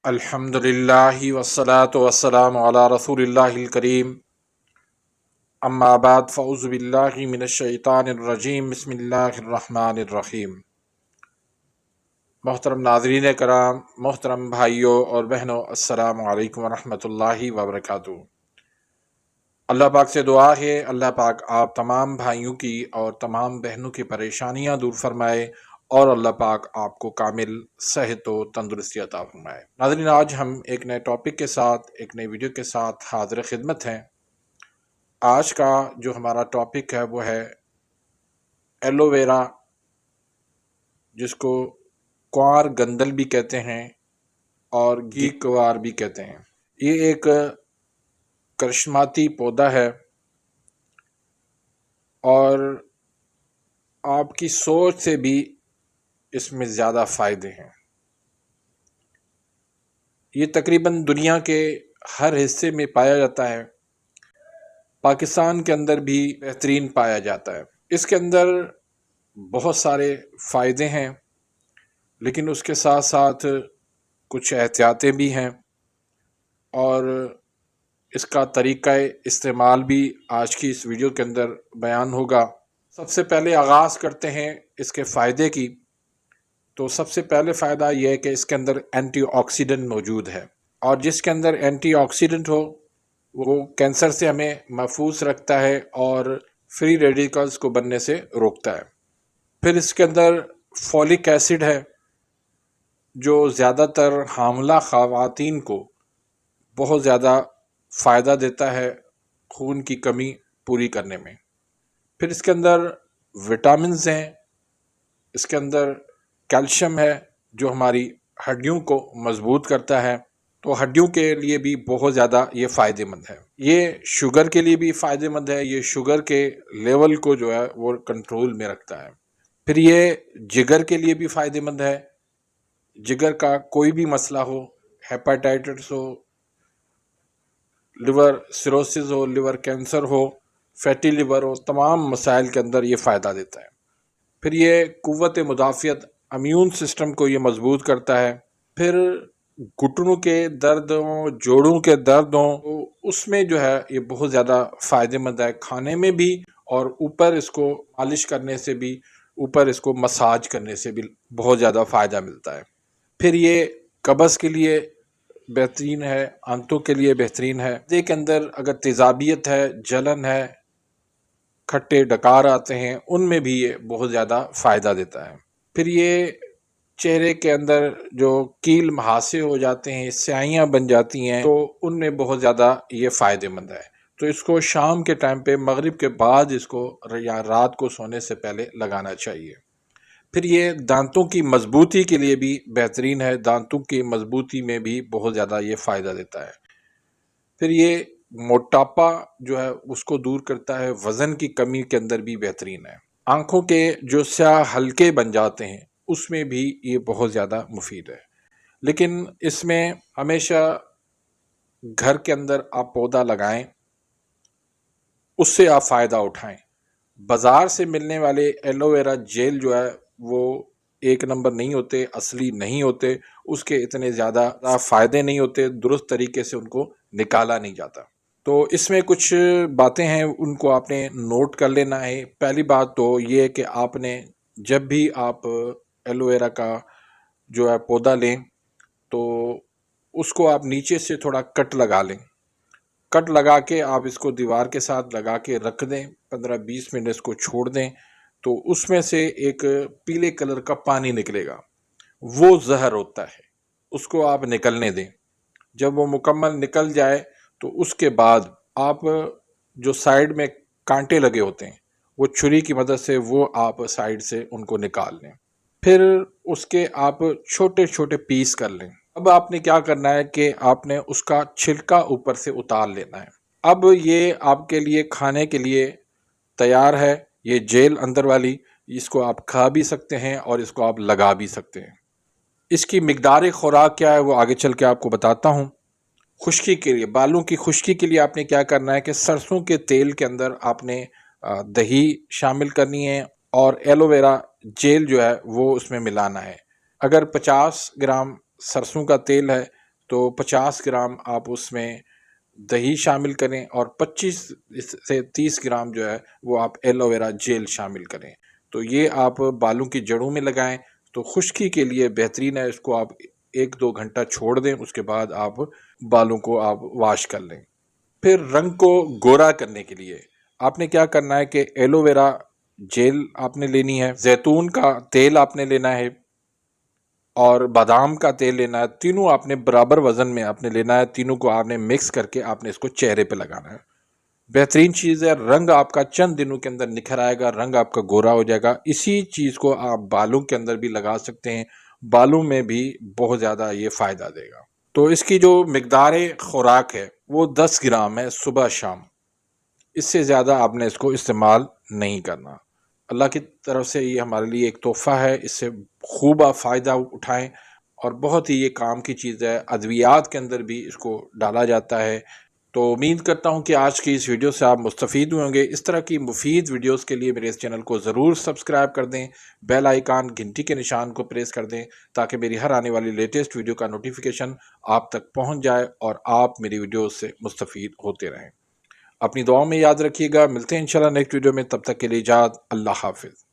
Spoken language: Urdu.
الحمدللہ والصلاة والسلام علی رسول اللہ الکریم، اما بعد فاعوذ باللہ من الشیطان الرجیم، بسم اللہ الرحمن الرحیم۔ محترم ناظرین کرام، محترم بھائیوں اور بہنوں، السلام علیکم ورحمۃ اللہ وبرکاتہ۔ اللہ پاک سے دعا ہے اللہ پاک آپ تمام بھائیوں کی اور تمام بہنوں کی پریشانیاں دور فرمائے اور اللہ پاک آپ کو کامل صحت و تندرستی عطا فرمائے۔ ناظرین، آج ہم ایک نئے ٹاپک کے ساتھ، ایک نئی ویڈیو کے ساتھ حاضر خدمت ہیں۔ آج کا جو ہمارا ٹاپک ہے وہ ہے ایلو ویرا، جس کو کوار گندل بھی کہتے ہیں اور گھی کوار بھی کہتے ہیں۔ یہ ایک کرشماتی پودا ہے اور آپ کی سوچ سے بھی اس میں زیادہ فائدے ہیں۔ یہ تقریباً دنیا کے ہر حصے میں پایا جاتا ہے، پاکستان کے اندر بھی بہترین پایا جاتا ہے۔ اس کے اندر بہت سارے فائدے ہیں، لیکن اس کے ساتھ ساتھ کچھ احتیاطیں بھی ہیں، اور اس کا طریقہ استعمال بھی آج کی اس ویڈیو کے اندر بیان ہوگا۔ سب سے پہلے آغاز کرتے ہیں اس کے فائدے کی۔ تو سب سے پہلے فائدہ یہ ہے کہ اس کے اندر اینٹی آکسیڈنٹ موجود ہے، اور جس کے اندر اینٹی آکسیڈنٹ ہو وہ کینسر سے ہمیں محفوظ رکھتا ہے اور فری ریڈیکلز کو بننے سے روکتا ہے۔ پھر اس کے اندر فولک ایسڈ ہے، جو زیادہ تر حاملہ خواتین کو بہت زیادہ فائدہ دیتا ہے خون کی کمی پوری کرنے میں۔ پھر اس کے اندر وٹامنز ہیں، اس کے اندر کیلشیم ہے جو ہماری ہڈیوں کو مضبوط کرتا ہے، تو ہڈیوں کے لیے بھی بہت زیادہ یہ فائدہ مند ہے۔ یہ شوگر کے لیے بھی فائدہ مند ہے، یہ شوگر کے لیول کو جو ہے وہ کنٹرول میں رکھتا ہے۔ پھر یہ جگر کے لیے بھی فائدہ مند ہے۔ جگر کا کوئی بھی مسئلہ ہو، ہیپاٹائٹس ہو، لیور سیروسس ہو، لیور کینسر ہو، فیٹی لیور ہو، تمام مسائل کے اندر یہ فائدہ دیتا ہے۔ پھر یہ قوت مدافعت، امیون سسٹم کو یہ مضبوط کرتا ہے۔ پھر گھٹنوں کے درد ہوں، جوڑوں کے درد ہوں، اس میں جو ہے یہ بہت زیادہ فائدہ مند ہے، کھانے میں بھی اور اوپر اس کو مالش کرنے سے بھی، اوپر اس کو مساج کرنے سے بھی بہت زیادہ فائدہ ملتا ہے۔ پھر یہ قبض کے لیے بہترین ہے، آنتوں کے لیے بہترین ہے۔ معدے کے اندر اگر تیزابیت ہے، جلن ہے، کھٹے ڈکار آتے ہیں، ان میں بھی یہ بہت زیادہ فائدہ دیتا ہے۔ پھر یہ چہرے کے اندر جو کیل مہاسے ہو جاتے ہیں، سیاہیاں بن جاتی ہیں، تو ان میں بہت زیادہ یہ فائدہ مند ہے۔ تو اس کو شام کے ٹائم پہ، مغرب کے بعد اس کو یا رات کو سونے سے پہلے لگانا چاہیے۔ پھر یہ دانتوں کی مضبوطی کے لیے بھی بہترین ہے، دانتوں کی مضبوطی میں بھی بہت زیادہ یہ فائدہ دیتا ہے۔ پھر یہ موٹاپا جو ہے اس کو دور کرتا ہے، وزن کی کمی کے اندر بھی بہترین ہے۔ آنکھوں کے جو سیاہ حلقے بن جاتے ہیں اس میں بھی یہ بہت زیادہ مفید ہے۔ لیکن اس میں ہمیشہ گھر کے اندر آپ پودا لگائیں، اس سے آپ فائدہ اٹھائیں۔ بازار سے ملنے والے ایلو ویرا جیل جو ہے وہ ایک نمبر نہیں ہوتے، اصلی نہیں ہوتے، اس کے اتنے زیادہ فائدے نہیں ہوتے، درست طریقے سے ان کو نکالا نہیں جاتا۔ تو اس میں کچھ باتیں ہیں، ان کو آپ نے نوٹ کر لینا ہے۔ پہلی بات تو یہ ہے کہ آپ نے جب بھی آپ ایلو ویرا کا جو ہے پودا لیں تو اس کو آپ نیچے سے تھوڑا کٹ لگا لیں۔ کٹ لگا کے آپ اس کو دیوار کے ساتھ لگا کے رکھ دیں، 15-20 منٹ اس کو چھوڑ دیں، تو اس میں سے ایک پیلے کلر کا پانی نکلے گا، وہ زہر ہوتا ہے، اس کو آپ نکلنے دیں۔ جب وہ مکمل نکل جائے تو اس کے بعد آپ جو سائیڈ میں کانٹے لگے ہوتے ہیں وہ چھری کی مدد سے وہ آپ سائیڈ سے ان کو نکال لیں۔ پھر اس کے آپ چھوٹے چھوٹے پیس کر لیں۔ اب آپ نے کیا کرنا ہے کہ آپ نے اس کا چھلکا اوپر سے اتار لینا ہے۔ اب یہ آپ کے لیے کھانے کے لیے تیار ہے، یہ جیل اندر والی، اس کو آپ کھا بھی سکتے ہیں اور اس کو آپ لگا بھی سکتے ہیں۔ اس کی مقدار خوراک کیا ہے وہ آگے چل کے آپ کو بتاتا ہوں۔ خشکی کے لیے، بالوں کی خشکی کے لیے آپ نے کیا کرنا ہے کہ سرسوں کے تیل کے اندر آپ نے دہی شامل کرنی ہے اور ایلو ویرا جیل جو ہے وہ اس میں ملانا ہے۔ اگر 50 گرام سرسوں کا تیل ہے تو 50 گرام آپ اس میں دہی شامل کریں اور 25 سے 30 گرام جو ہے وہ آپ ایلو ویرا جیل شامل کریں. تو یہ آپ بالوں کی جڑوں میں لگائیں تو خشکی کے لیے بہترین ہے. اس کو آپ 1-2 گھنٹہ چھوڑ دیں، اس کے بعد آپ بالوں کو آپ واش کر لیں. پھر رنگ کو گورا کرنے کے لیے آپ نے کیا کرنا ہے کہ ایلو ویرا جیل آپ نے لینی ہے، زیتون کا تیل آپ نے لینا ہے اور بادام کا تیل لینا ہے. تینوں آپ نے برابر وزن میں آپ نے لینا ہے. تینوں کو آپ نے مکس کر کے آپ نے اس کو چہرے پہ لگانا ہے. بہترین چیز ہے، رنگ آپ کا چند دنوں کے اندر نکھر آئے گا، رنگ آپ کا گورا ہو جائے گا. اسی چیز کو آپ بالوں کے اندر بھی لگا سکتے ہیں، بالوں میں بھی بہت زیادہ یہ فائدہ دے گا. تو اس کی جو مقدار خوراک ہے وہ 10 گرام ہے صبح شام. اس سے زیادہ آپ نے اس کو استعمال نہیں کرنا. اللہ کی طرف سے یہ ہمارے لیے ایک تحفہ ہے، اس سے خوب آپ فائدہ اٹھائیں اور بہت ہی یہ کام کی چیز ہے. ادویات کے اندر بھی اس کو ڈالا جاتا ہے. تو امید کرتا ہوں کہ آج کی اس ویڈیو سے آپ مستفید ہوئے ہوں گے. اس طرح کی مفید ویڈیوز کے لیے میرے اس چینل کو ضرور سبسکرائب کر دیں، بیل آئیکن گھنٹی کے نشان کو پریس کر دیں تاکہ میری ہر آنے والی لیٹسٹ ویڈیو کا نوٹیفیکیشن آپ تک پہنچ جائے اور آپ میری ویڈیوز سے مستفید ہوتے رہیں. اپنی دعاؤں میں یاد رکھیے گا. ملتے ہیں انشاءاللہ نیکسٹ ویڈیو میں. تب تک کے لیے اجازت. اللہ حافظ.